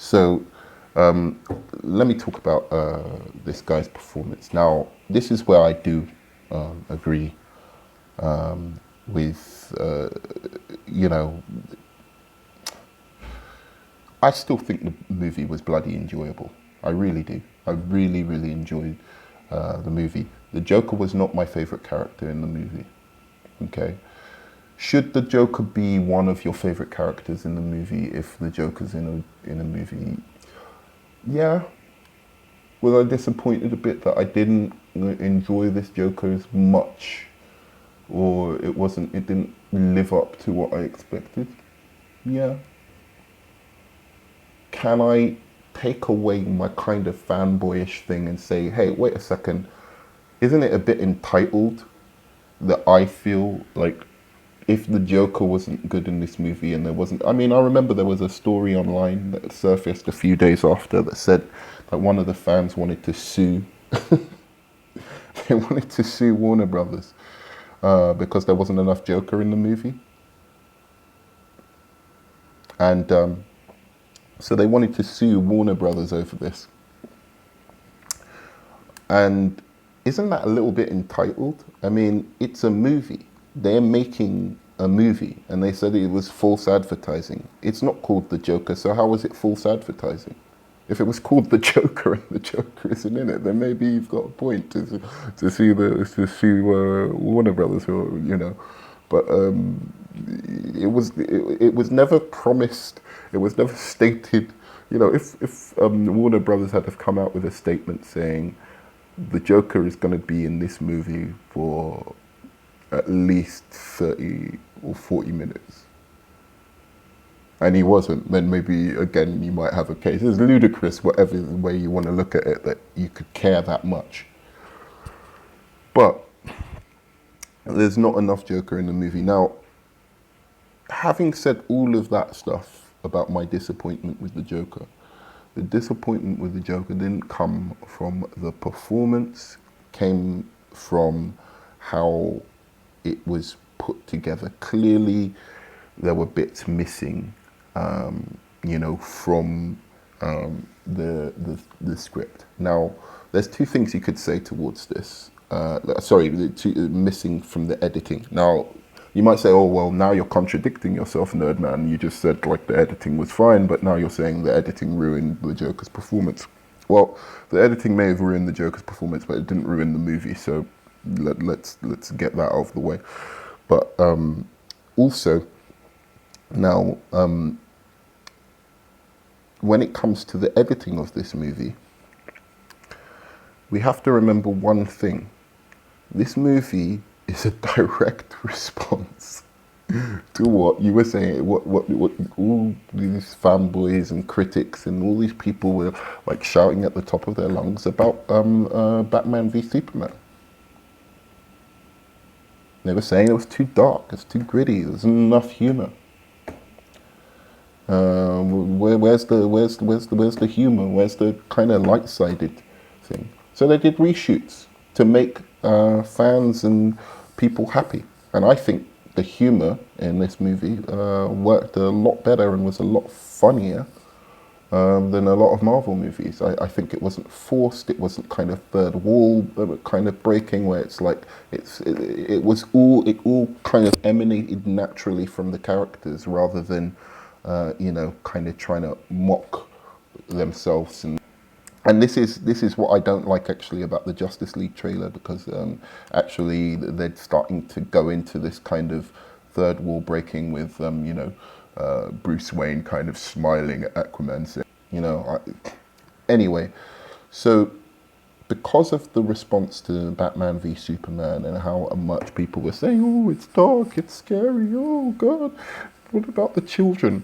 So let me talk about this guy's performance. Now, this is where I do agree with, you know, I still think the movie was bloody enjoyable. I really do. I really, really enjoyed the movie. The Joker was not my favorite character in the movie. Okay. Should the Joker be one of your favorite characters in the movie if the Joker's in a movie? Yeah. Was I disappointed a bit that I didn't enjoy this Joker as much, or it didn't live up to what I expected? Yeah. Can I take away my kind of fanboyish thing and say, hey, wait a second, isn't it a bit entitled that I feel like if the Joker wasn't good in this movie and there wasn't, I mean, I remember there was a story online that surfaced a few days after that said that one of the fans wanted to sue, they wanted to sue Warner Brothers because there wasn't enough Joker in the movie. And so they wanted to sue Warner Brothers over this. And isn't that a little bit entitled? I mean, it's a movie. They're making a movie, and they said it was false advertising. It's not called The Joker, so how was it false advertising? If it was called The Joker and the Joker isn't in it, then maybe you've got a point to sue Warner Brothers, or you know. But it was never promised. It was never stated. You know, if Warner Brothers had have come out with a statement saying the Joker is going to be in this movie for at least 30 or 40 minutes, and he wasn't, then maybe again you might have a case. It's ludicrous, whatever way you want to look at it, that you could care that much. But there's not enough Joker in the movie. Now, having said all of that stuff about my disappointment with the Joker, the disappointment with the Joker didn't come from the performance, came from how it was put together. Clearly, there were bits missing, you know, from the script. Now, there's two things you could say towards this. Missing from the editing. Now, you might say, oh, well, now you're contradicting yourself, Nerdman. You just said, like, the editing was fine, but now you're saying the editing ruined the Joker's performance. Well, the editing may have ruined the Joker's performance, but it didn't ruin the movie, so let's get that out of the way. But also, now, when it comes to the editing of this movie, we have to remember one thing. This movie is a direct response to what you were saying, what all these fanboys and critics and all these people were like shouting at the top of their lungs about Batman v Superman. They were saying it was too dark, it's too gritty, there's not enough humor. Where's the humor? Where's the kind of light-sided thing? So they did reshoots to make fans and people happy. And I think the humor in this movie worked a lot better and was a lot funnier than a lot of Marvel movies. I think it wasn't forced. It wasn't kind of third wall kind of breaking, where it's like it all kind of emanated naturally from the characters rather than you know, kind of trying to mock themselves. And this is what I don't like actually about the Justice League trailer, because actually they're starting to go into this kind of third wall breaking with you know, Bruce Wayne kind of smiling at Aquaman, saying, you know, anyway. So because of the response to Batman v Superman and how much people were saying, oh, it's dark, it's scary, oh God, what about the children?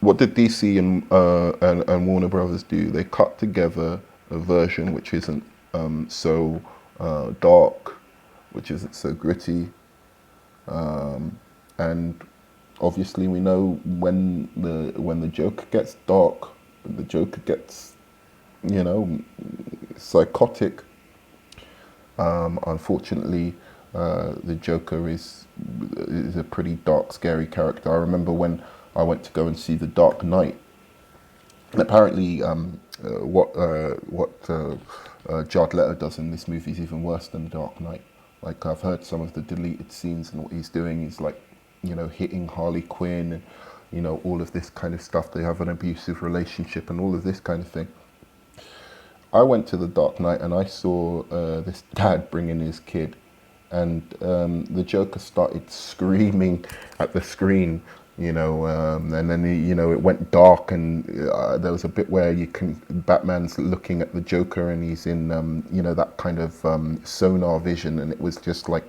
What did DC and Warner Brothers do? They cut together a version which isn't so dark, which isn't so gritty, and obviously we know when the Joker gets dark, when the Joker gets, you know, psychotic. Unfortunately, the Joker is a pretty dark, scary character. I remember when I went to go and see The Dark Knight, And apparently, what Jared Leto does in this movie is even worse than The Dark Knight. Like, I've heard some of the deleted scenes, and what he's doing is like, hitting Harley Quinn, and all of this kind of stuff. They have an abusive relationship and all of this kind of thing. I went to The Dark Knight and I saw this dad bring in his kid, and the Joker started screaming at the screen, and then it went dark, and there was a bit where Batman's looking at the Joker, and he's in that kind of sonar vision, and it was just like,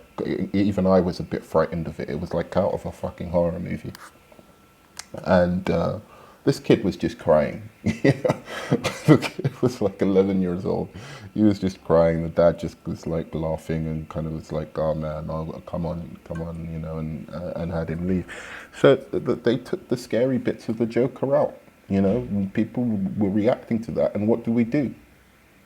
even I was a bit frightened of it. It was like out of a fucking horror movie, and this kid was just crying. The kid was like 11 years old. He was just crying. The dad just was like laughing and kind of was like, "Oh man, oh, come on," and had him leave. So they took the scary bits of the Joker out. And people were reacting to that. And what do?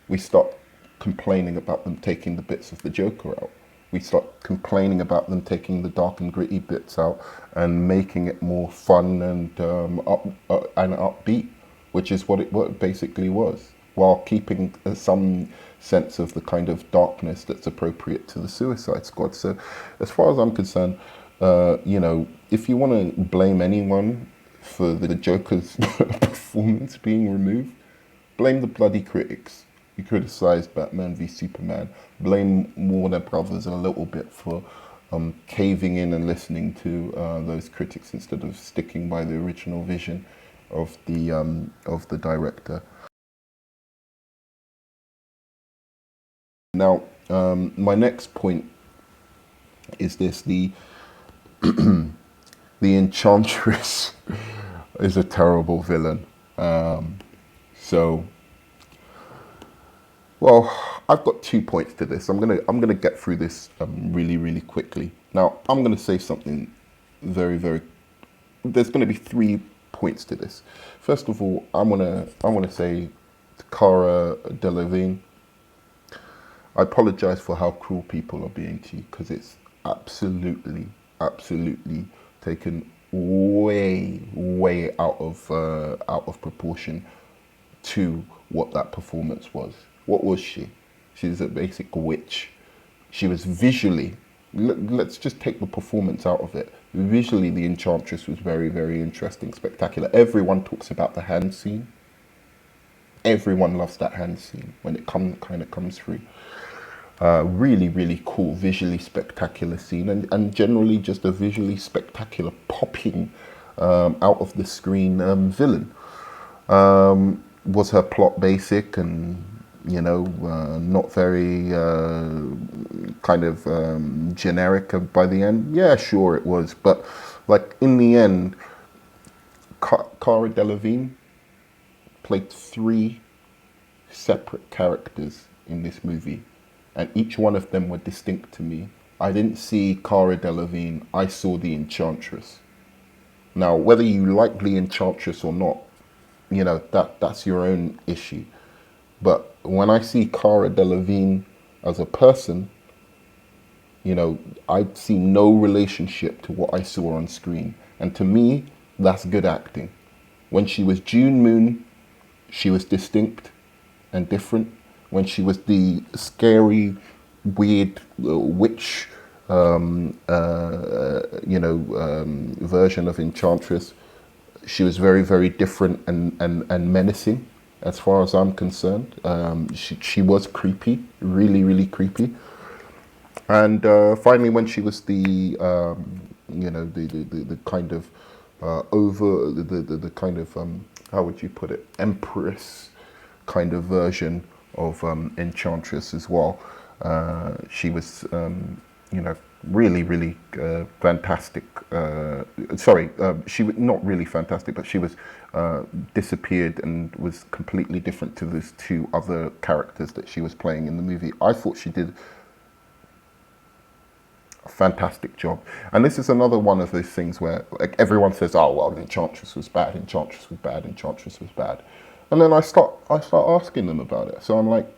We start complaining about them taking the bits of the Joker out. We start complaining about them taking the dark and gritty bits out and making it more fun and upbeat, which is what it basically was, while keeping some sense of the kind of darkness that's appropriate to the Suicide Squad. So, as far as I'm concerned, if you want to blame anyone for the Joker's performance being removed, blame the bloody critics. You criticised Batman v Superman. Blame Warner Brothers a little bit for caving in and listening to those critics instead of sticking by the original vision of the director. Now, my next point is this: the Enchantress is a terrible villain. Well, I've got 2 points to this. I'm gonna get through this really, really quickly. Now, I'm gonna say something very, very. There's gonna be 3 points to this. First of all, I wanna say to Cara Delevingne, I apologize for how cruel people are being to you, because it's absolutely, absolutely taken way, way out of proportion to what that performance was. What was she? She was a basic witch. She was visually, let's just take the performance out of it. Visually, the Enchantress was very, very interesting, spectacular. Everyone talks about the hand scene. Everyone loves that hand scene when it kind of comes through. Really, really cool, visually spectacular scene, and generally just a visually spectacular popping out of the screen villain. Was her plot basic and not very kind of generic by the end? Yeah, sure it was, but like in the end, Cara Delevingne played 3 separate characters in this movie, and each one of them were distinct to me. I didn't see Cara Delevingne, I saw the Enchantress. Now, whether you like the Enchantress or not, that's your own issue. But when I see Cara Delevingne as a person, I see no relationship to what I saw on screen. And to me, that's good acting. When she was June Moon, she was distinct and different. When she was the scary, weird witch, version of Enchantress, she was very, very different and menacing. As far as I'm concerned, she was creepy, really, really creepy. And finally, when she was the kind of the kind of how would you put it, Empress kind of version of Enchantress as well. She was really, really fantastic. She was not really fantastic, but she was disappeared and was completely different to those 2 other characters that she was playing in the movie. I thought she did a fantastic job. And this is another one of those things where like everyone says, "Oh well, Enchantress was bad, Enchantress was bad, Enchantress was bad," and then I start asking them about it. So I'm like,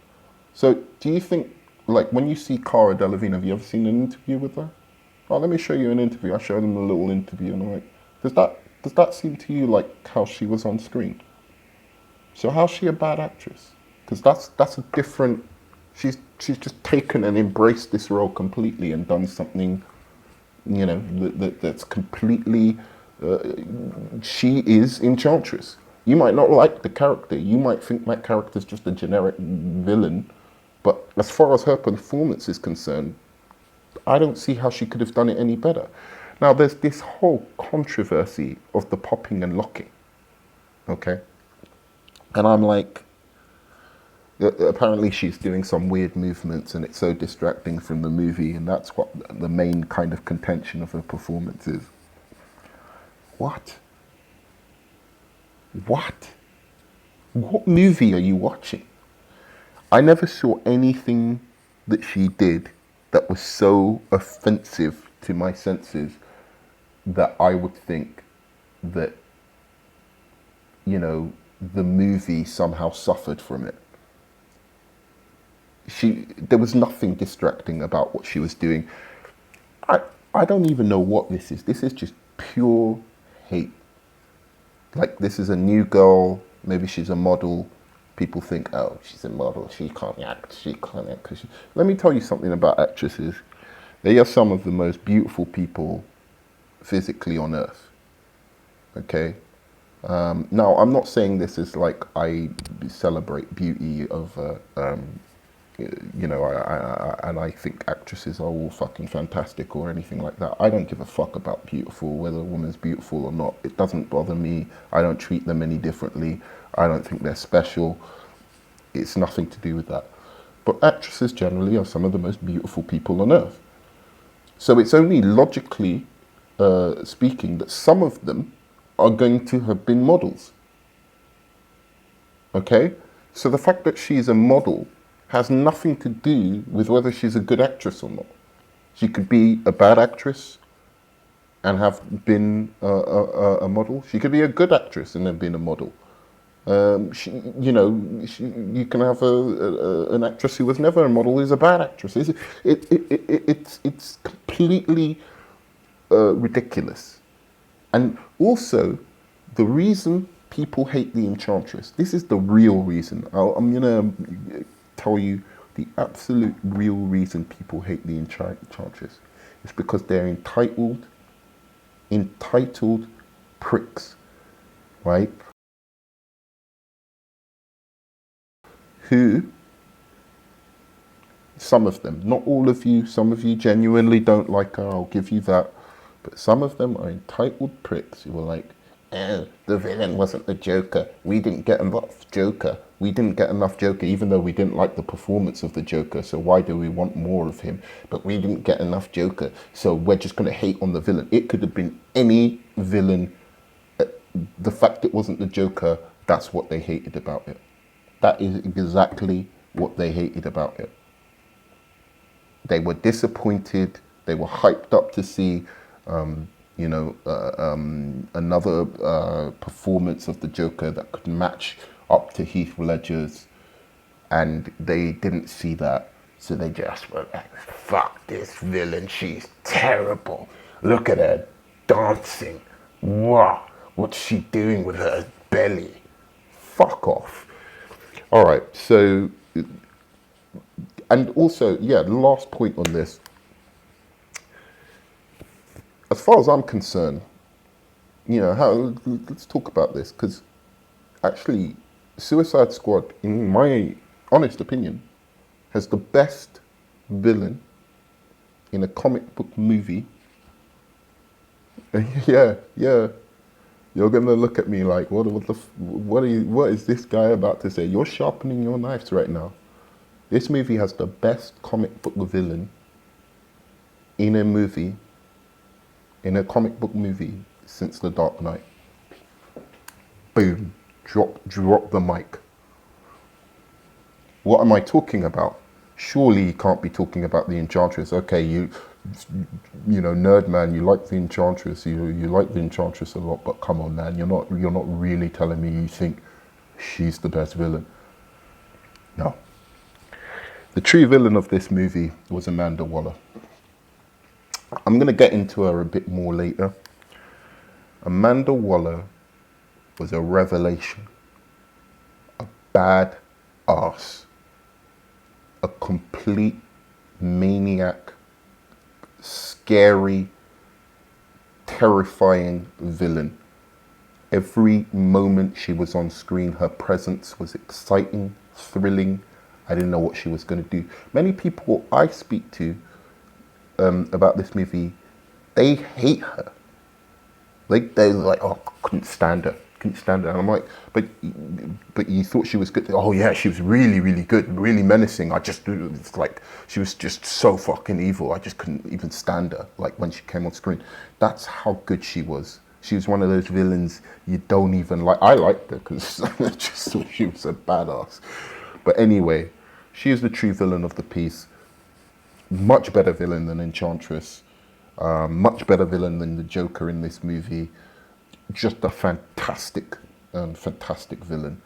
so do you think, like, when you see Cara Delevingne, have you ever seen an interview with her? Oh, let me show you an interview. I showed them a little interview, and I'm like, does that seem to you like how she was on screen? So how's she a bad actress? Because that's a different. She's just taken and embraced this role completely and done something, that's completely. Uh, she is Enchantress. You might not like the character. You might think that character's just a generic villain, but as far as her performance is concerned, I don't see how she could have done it any better. Now, there's this whole controversy of the popping and locking, okay? And I'm like, apparently she's doing some weird movements and it's so distracting from the movie, and that's what the main kind of contention of her performance is. What? What? What movie are you watching? I never saw anything that she did that was so offensive to my senses that I would think that, the movie somehow suffered from it. There was nothing distracting about what she was doing. I don't even know what this is. This is just pure hate. Like, this is a new girl, maybe she's a model. People think, oh, she's a model, she can't act. Let me tell you something about actresses. They are some of the most beautiful people physically on earth. Okay? Now, I'm not saying this is like I celebrate beauty of, and I think actresses are all fucking fantastic or anything like that. I don't give a fuck about beautiful, whether a woman's beautiful or not. It doesn't bother me. I don't treat them any differently. I don't think they're special. It's nothing to do with that. But actresses generally are some of the most beautiful people on earth. So it's only logically speaking that some of them are going to have been models. Okay? So the fact that she's a model has nothing to do with whether she's a good actress or not. She could be a bad actress and have been a model. She could be a good actress and have been a model. You can have an actress who was never a model who's a bad actress. It's completely ridiculous. And also, the reason people hate the Enchantress, this is the real reason. I'm going to tell you the absolute real reason people hate the Enchantress. It's because they're entitled pricks, right? Who, some of them, not all of you, some of you genuinely don't like her, I'll give you that. But some of them are entitled pricks who are like, oh, the villain wasn't the Joker. We didn't get enough Joker. We didn't get enough Joker, even though we didn't like the performance of the Joker. So why do we want more of him? But we didn't get enough Joker. So we're just going to hate on the villain. It could have been any villain. The fact it wasn't the Joker, that's what they hated about it. That is exactly what they hated about it. They were disappointed. They were hyped up to see another performance of the Joker that could match up to Heath Ledger's, and they didn't see that, so they just were like, fuck this villain, she's terrible. Look at her dancing. Wow, what's she doing with her belly? Fuck off. All right, so, and also, the last point on this. As far as I'm concerned, let's talk about this, because actually, Suicide Squad, in my honest opinion, has the best villain in a comic book movie. Yeah. You're gonna look at me like, what is this guy about to say? You're sharpening your knives right now. This movie has the best comic book villain in a comic book movie since The Dark Knight. Boom. Drop the mic. What am I talking about? Surely you can't be talking about the Enchantress. Okay, you nerd man, you like the Enchantress, you like the Enchantress a lot, but come on, man, you're not really telling me you think she's the best villain. No. The true villain of this movie was Amanda Waller. I'm going to get into her a bit more later. Amanda Waller was a revelation. bad ass, a complete maniac, scary, terrifying villain. Every moment she was on screen, her presence was exciting, thrilling. I didn't know what she was going to do. Many people I speak to about this movie, they hate her. They're like, oh, couldn't stand her, couldn't stand her. And I'm like, but you thought she was good. Oh yeah, she was really, really good, really menacing. It's like, she was just so fucking evil. I just couldn't even stand her. Like when she came on screen, that's how good she was. She was one of those villains you don't even like. I liked her because I just thought she was a badass. But anyway, she is the true villain of the piece. Much better villain than Enchantress. Much better villain than the Joker in this movie. Just a fantastic, fantastic villain.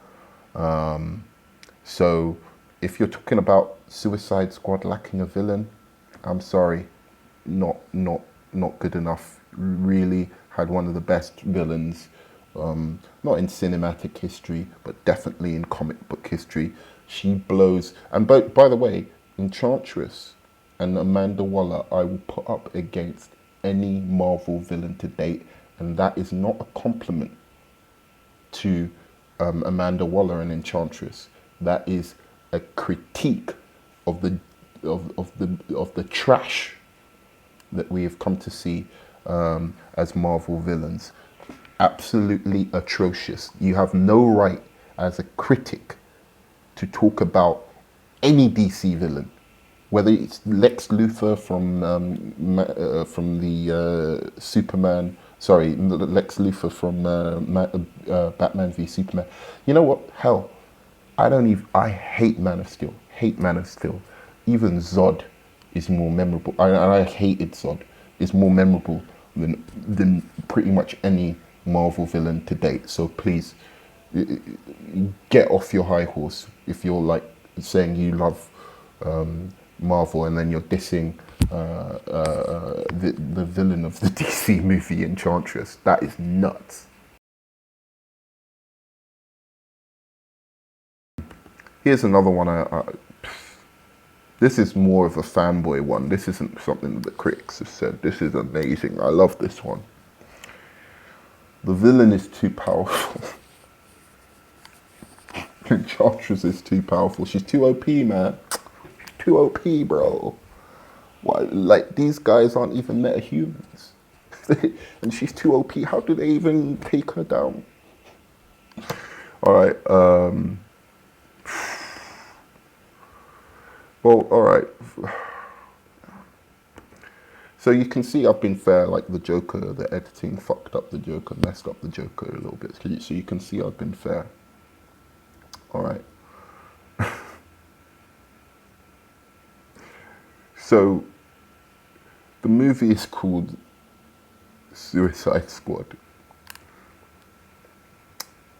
So if you're talking about Suicide Squad lacking a villain, I'm sorry, not good enough. Really had one of the best villains, not in cinematic history, but definitely in comic book history. She blows. And by the way, Enchantress and Amanda Waller, I will put up against any Marvel villain to date, and that is not a compliment to Amanda Waller and Enchantress. That is a critique of the trash that we have come to see as Marvel villains. Absolutely atrocious. You have no right as a critic to talk about any DC villain, whether it's Lex Luthor from the Superman. Sorry, Lex Luthor from Batman v Superman. You know what? Hell, I hate Man of Steel. Hate Man of Steel. Even Zod is more memorable. I hated Zod. Is more memorable than pretty much any Marvel villain to date. So please, get off your high horse if you're like saying you love Marvel and then you're dissing the villain of the DC movie Enchantress. That is nuts. Here's another one. This is more of a fanboy one. This isn't something that the critics have said. This is amazing. I love this one. The villain is too powerful. Enchantress is too powerful. She's too OP, man. Too OP, bro. Why? Like, these guys aren't even metahumans. And she's too OP. How do they even take her down? All right. Well, all right. So you can see I've been fair, like the Joker, the editing fucked up the Joker, messed up the Joker a little bit. So you can see I've been fair. All right. So the movie is called Suicide Squad.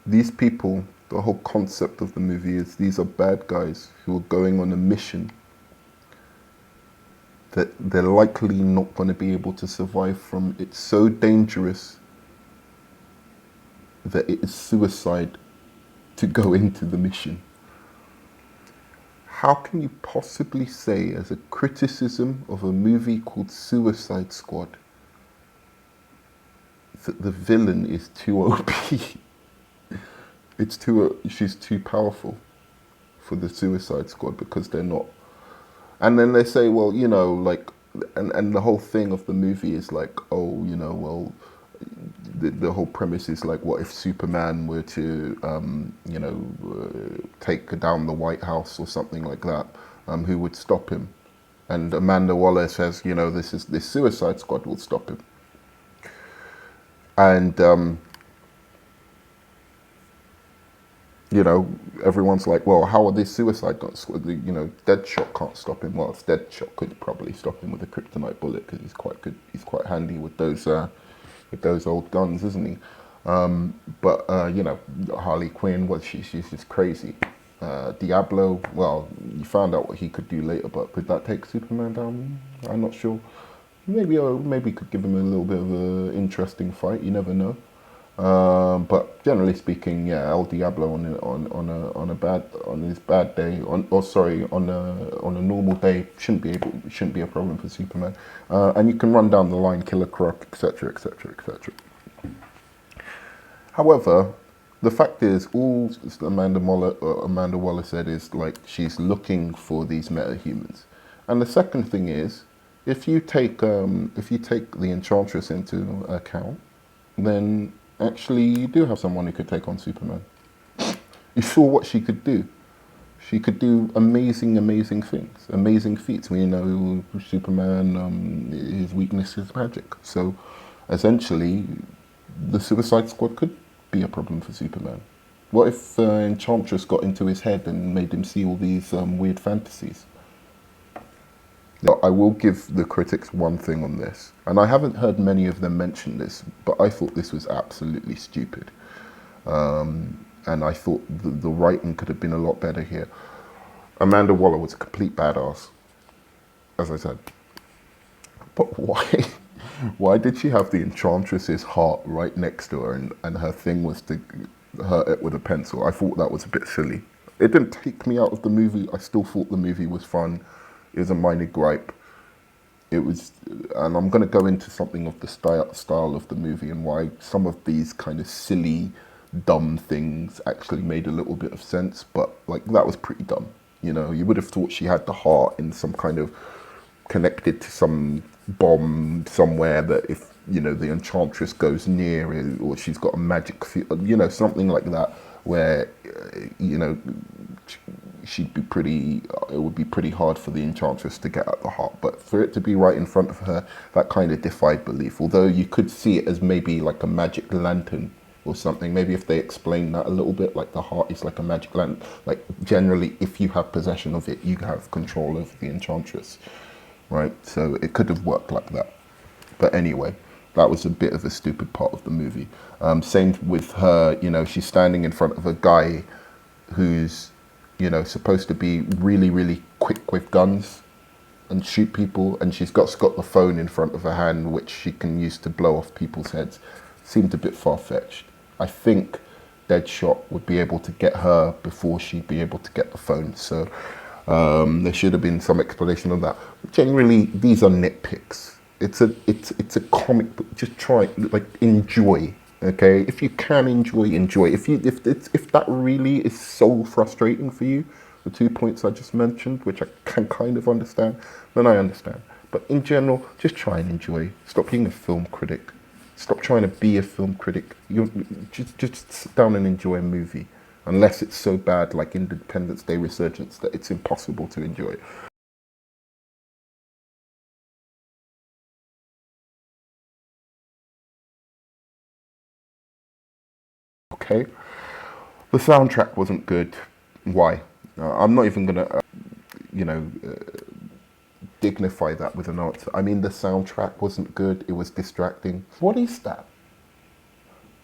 These people, the whole concept of the movie is these are bad guys who are going on a mission that they're likely not going to be able to survive from. It's so dangerous that it is suicide to go into the mission. How can you possibly say, as a criticism of a movie called Suicide Squad, that the villain is too OP? She's too powerful for the Suicide Squad because they're not. And then they say, well, you know, like, and the whole thing of the movie is like, oh, you know, well, the whole premise is like, what if Superman were to, you know, take down the White House or something like that? Who would stop him? And Amanda Waller says, you know, this Suicide Squad will stop him. And you know, everyone's like, well, how are these Suicide Squad? You know, Deadshot can't stop him. Well, Deadshot could probably stop him with a kryptonite bullet because he's quite good. He's quite handy with those old guns, isn't he? But you know, Harley Quinn, she's just crazy. Diablo, well, you found out what he could do later, but could that take Superman down? I'm not sure. Maybe could give him a little bit of an interesting fight. You never know. But generally speaking, yeah, El Diablo on a bad on his bad day on a normal day shouldn't be a problem for Superman, and you can run down the line, Killer Croc, etc., etc., etc. However, the fact is, all Amanda Waller said is like she's looking for these metahumans, and the second thing is, if you take the Enchantress into account, then actually you do have someone who could take on Superman. You saw what she could do. She could do amazing, amazing things, amazing feats. We know Superman, his weakness is magic. So essentially, the Suicide Squad could be a problem for Superman. What if Enchantress got into his head and made him see all these weird fantasies? Now, I will give the critics one thing on this, and I haven't heard many of them mention this, but I thought this was absolutely stupid. And I thought the writing could have been a lot better here. Amanda Waller was a complete badass, as I said. But why? Why did she have the Enchantress's heart right next to her, and her thing was to hurt it with a pencil? I thought that was a bit silly. It didn't take me out of the movie. I still thought the movie was fun. It was a minor gripe. It was, and I'm going to go into something of the style of the movie and why some of these kind of silly, dumb things actually made a little bit of sense. But like that was pretty dumb. You know, you would have thought she had the heart in some kind of connected to some bomb somewhere that if the Enchantress goes near it, or she's got a magic field, something like that, where she'd be pretty. It would be pretty hard for the Enchantress to get at the heart, but for it to be right in front of her, that kind of defied belief. Although you could see it as maybe like a magic lantern or something. Maybe if they explain that a little bit, like the heart is like a magic lantern. Like generally, if you have possession of it, you have control over the Enchantress, right? So it could have worked like that. But anyway, that was a bit of a stupid part of the movie. Same with her. She's standing in front of a guy who's supposed to be really, really quick with guns and shoot people, and she's got the phone in front of her hand, which she can use to blow off people's heads. Seemed a bit far-fetched. I think Deadshot would be able to get her before she'd be able to get the phone. So there should have been some explanation of that. Generally, these are nitpicks. It's a comic book. Just try, enjoy. Okay, if you can enjoy. If that really is so frustrating for you, the 2 points I just mentioned, which I can kind of understand, then I understand. But in general, just try and enjoy. Stop being a film critic. Stop trying to be a film critic. Just sit down and enjoy a movie, unless it's so bad, like Independence Day Resurgence, that it's impossible to enjoy. Okay, the soundtrack wasn't good. Why? I'm not even gonna, dignify that with an answer. I mean, the soundtrack wasn't good. It was distracting. What is that?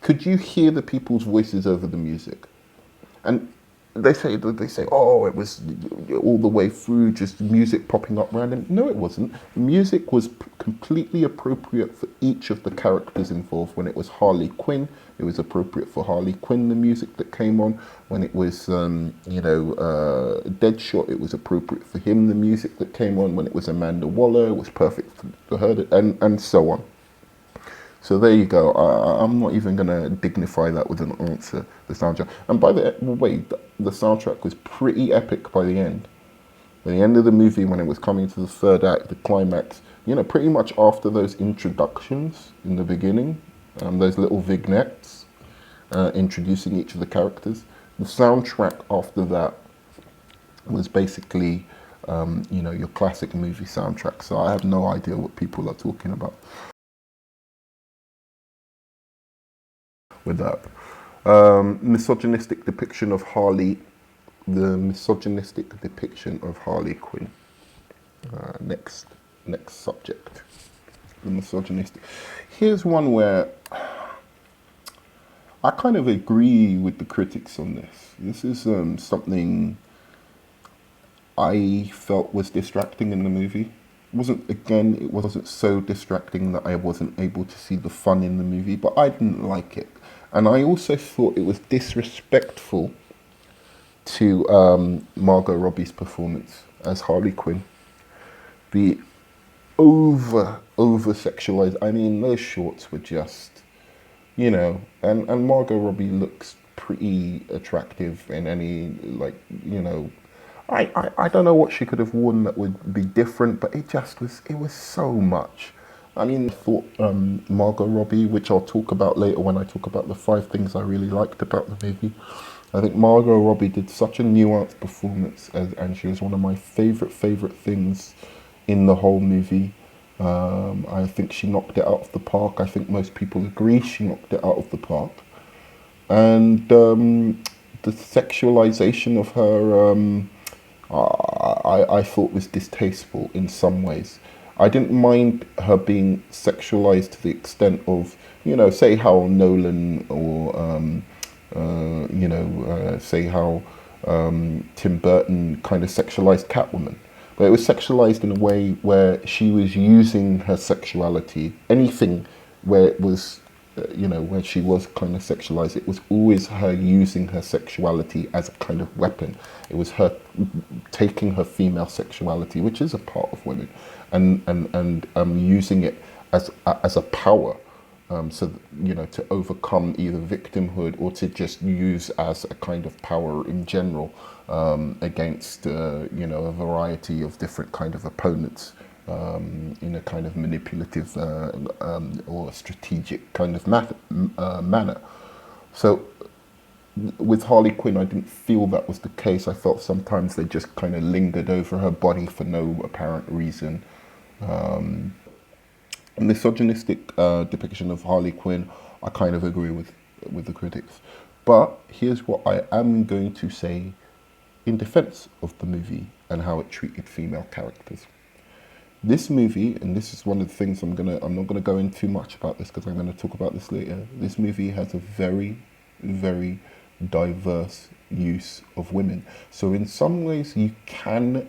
Could you hear the people's voices over the music? And they say, oh, it was all the way through just music popping up random. No, it wasn't. The music was completely appropriate for each of the characters involved. When it was Harley Quinn, it was appropriate for Harley Quinn, the music that came on. When it was, Deadshot, it was appropriate for him, the music that came on. When it was Amanda Waller, it was perfect for her, and so on. So there you go. I'm not even going to dignify that with an answer, the soundtrack. And by the way, the soundtrack was pretty epic by the end. By the end of the movie, when it was coming to the third act, the climax, pretty much after those introductions in the beginning, those little vignettes introducing each of the characters, the soundtrack after that was basically, your classic movie soundtrack. So I have no idea what people are talking about with that. Misogynistic depiction of Harley, the misogynistic depiction of Harley Quinn. Next subject, the misogynistic. Here's one where I kind of agree with the critics on this. This is something I felt was distracting in the movie. It wasn't so distracting that I wasn't able to see the fun in the movie, but I didn't like it. And I also thought it was disrespectful to Margot Robbie's performance as Harley Quinn. The over sexualized. I mean, those shorts were just, and Margot Robbie looks pretty attractive in any, like, I don't know what she could have worn that would be different, but it was so much. I mean, I thought Margot Robbie, which I'll talk about later when I talk about the 5 things I really liked about the movie. I think Margot Robbie did such a nuanced performance, and she was one of my favorite things in the whole movie. I think she knocked it out of the park. I think most people agree she knocked it out of the park. And the sexualization of her, I thought was distasteful in some ways. I didn't mind her being sexualized to the extent of, say how Nolan or, say how Tim Burton kind of sexualized Catwoman. But it was sexualized in a way where she was using her sexuality, anything where it was, where she was kind of sexualized, it was always her using her sexuality as a kind of weapon. It was her taking her female sexuality, which is a part of women, and using it as a power, to overcome either victimhood or to just use as a kind of power in general against a variety of different kind of opponents in a kind of manipulative or strategic kind of manner. So with Harley Quinn, I didn't feel that was the case. I felt sometimes they just kind of lingered over her body for no apparent reason. A misogynistic depiction of Harley Quinn, I kind of agree with the critics. But here's what I am going to say in defense of the movie and how it treated female characters. This movie, and this is one of the things I'm not gonna go in too much about this because I'm gonna talk about this later. This movie has a very, very diverse use of women. So in some ways you can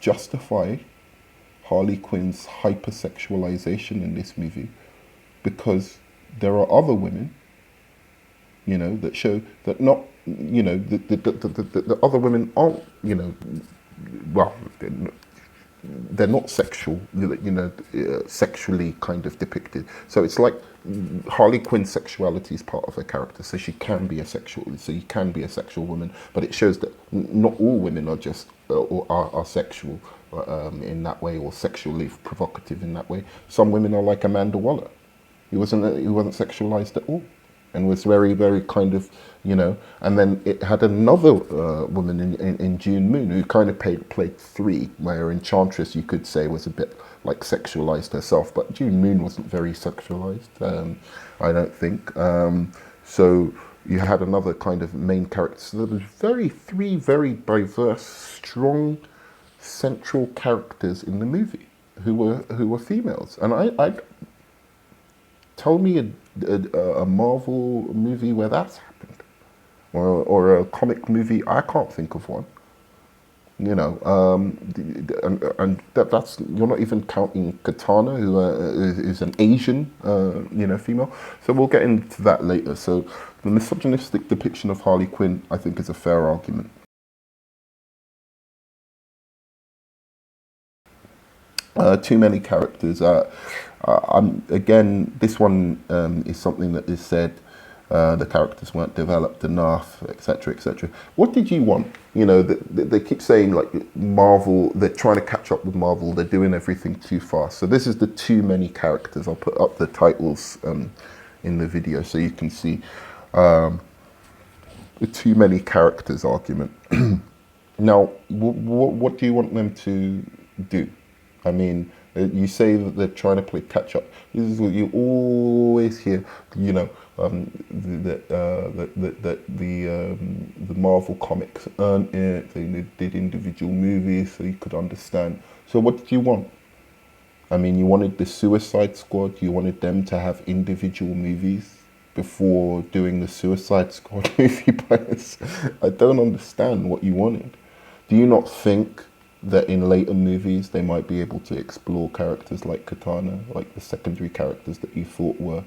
justify Harley Quinn's hypersexualization in this movie because there are other women, that show that not, the other women aren't, well, they're not sexual, sexually kind of depicted. So it's like Harley Quinn's sexuality is part of her character, so she can be so you can be a sexual woman, but it shows that not all women are just or are sexual in that way, or sexually provocative in that way. Some women are like Amanda Waller. He wasn't sexualized at all, and was very, very kind of, and then it had another woman in June Moon who kind of played 3, where Enchantress you could say was a bit like sexualized herself, but June Moon wasn't very sexualized, I don't think. So you had another kind of main character. So there was 3 very diverse, strong, central characters in the movie who were females, and I tell me a Marvel movie where that's happened, or a comic movie. I can't think of one. And that's, you're not even counting Katana, who is an Asian, female. So we'll get into that later. So the misogynistic depiction of Harley Quinn, I think, is a fair argument. Too many characters. Again, this one is something that is said. The characters weren't developed enough, etc., etc. What did you want? They keep saying like Marvel. They're trying to catch up with Marvel. They're doing everything too fast. So this is the too many characters. I'll put up the titles in the video so you can see the too many characters argument. Now, what do you want them to do? I mean, you say that they're trying to play catch up. This is what you always hear, that the Marvel comics earned it. They did individual movies so you could understand. So what did you want? I mean, you wanted the Suicide Squad. You wanted them to have individual movies before doing the Suicide Squad movie. I don't understand what you wanted. Do you not think that in later movies they might be able to explore characters like Katana, like the secondary characters that you thought were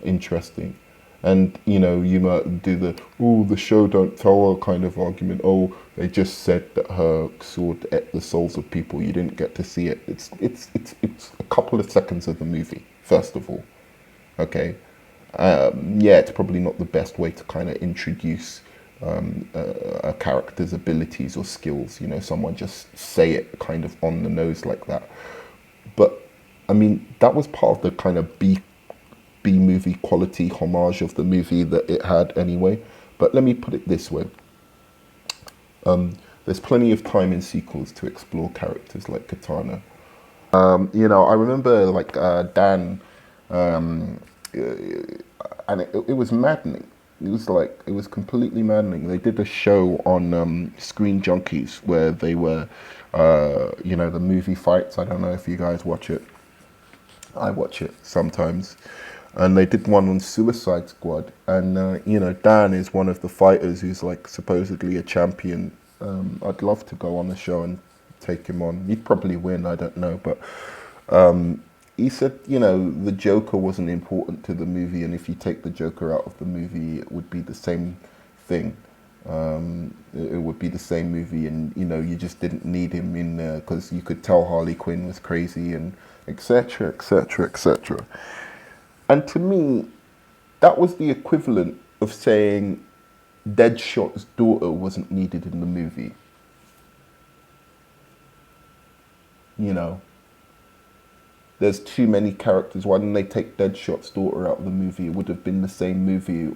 interesting. And you know, you might do the "oh, the show don't tell" her kind of argument. Oh, they just said that her sword ate the souls of people. You didn't get to see it. It's a couple of seconds of the movie. First of all, okay, yeah, it's probably not the best way to kind of introduce a character's abilities or skills. You know, someone just say it kind of on the nose like that. But I mean, that was part of the kind of B movie quality homage of the movie that it had anyway. But let me put it this way: there's plenty of time in sequels to explore characters like Katana. You know, I remember like Dan, and it was maddening. It was like, it was completely maddening. They did a show on Screen Junkies where they were, you know, the movie fights. I don't know if you guys watch it. I watch it sometimes. And they did one on Suicide Squad. And, you know, Dan is one of the fighters who's like supposedly a champion. I'd love to go on the show and take him on. He'd probably win, I don't know. But he said, you know, the Joker wasn't important to the movie. And if you take the Joker out of the movie, it would be the same thing. It would be the same movie, and you know, you just didn't need him in there because you could tell Harley Quinn was crazy and etc., etc., etc. And to me, that was the equivalent of saying Deadshot's daughter wasn't needed in the movie. You know, there's too many characters. Why didn't they take Deadshot's daughter out of the movie? It would have been the same movie.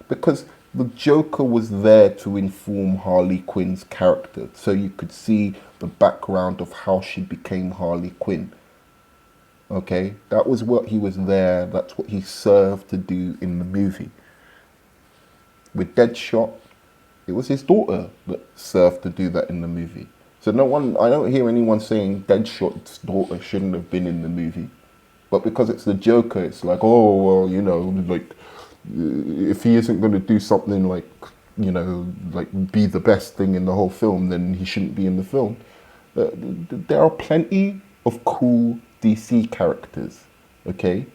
Because the Joker was there to inform Harley Quinn's character, so you could see the background of how she became Harley Quinn. Okay, that was what he was there. That's what he served to do in the movie. With Deadshot, it was his daughter that served to do that in the movie. So no one, I don't hear anyone saying Deadshot's daughter shouldn't have been in the movie. But because it's the Joker, it's like, oh, well, you know, like, if he isn't going to do something like, you know, like be the best thing in the whole film, then he shouldn't be in the film. There are plenty of cool DC characters, okay?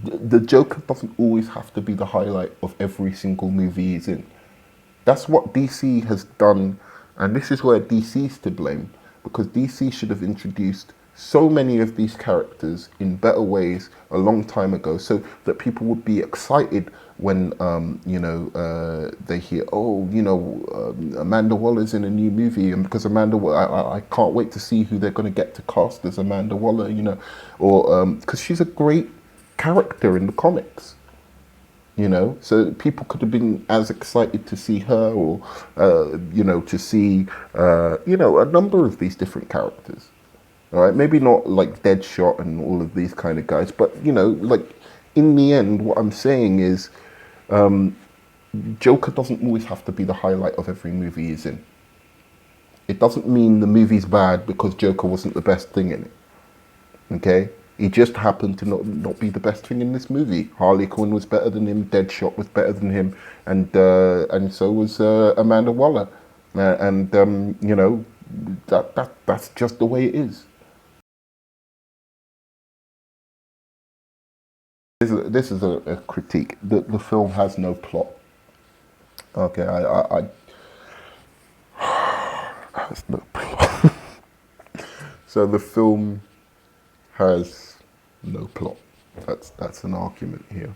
The Joker doesn't always have to be the highlight of every single movie he's in. That's what DC has done, and this is where DC's to blame, because DC should have introduced so many of these characters in better ways a long time ago, so that people would be excited when you know, they hear, oh, you know, Amanda Waller's in a new movie, and because Amanda, I can't wait to see who they're going to get to cast as Amanda Waller, you know, or because she's a great character in the comics. You know, so people could have been as excited to see her, or you know, to see you know, a number of these different characters. All right, maybe not like Deadshot and all of these kind of guys, but you know, like in the end, what I'm saying is, Joker doesn't always have to be the highlight of every movie he's in. It doesn't mean the movie's bad because Joker wasn't the best thing in it. Okay? He just happened to not be the best thing in this movie. Harley Quinn was better than him, Deadshot was better than him, and so was Amanda Waller. And you know, that's just the way it is. This is a critique. The film has no plot. Okay, I has no plot. So the film has no plot. That's an argument here.